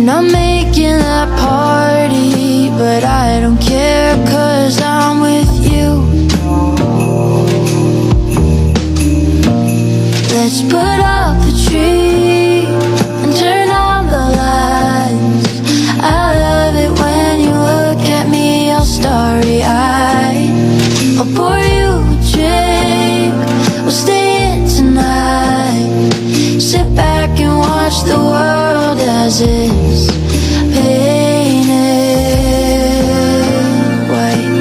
not making that party, but I don't care 'cause I'm with you. Let's put up the tree and turn on the lights. I love it when you look at me all starry-eyed. I'll pour you a drink, we'll stay in tonight. Sit back and watch the world as it's painted white.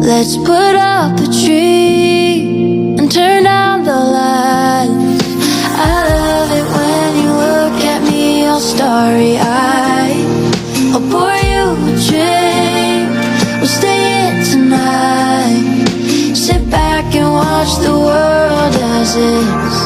Let's put up the tree and turn down the lights. I love it when you look at me all starry-eyed. I'll pour you a drink, we'll stay in tonight. Sit back and watch the world as it's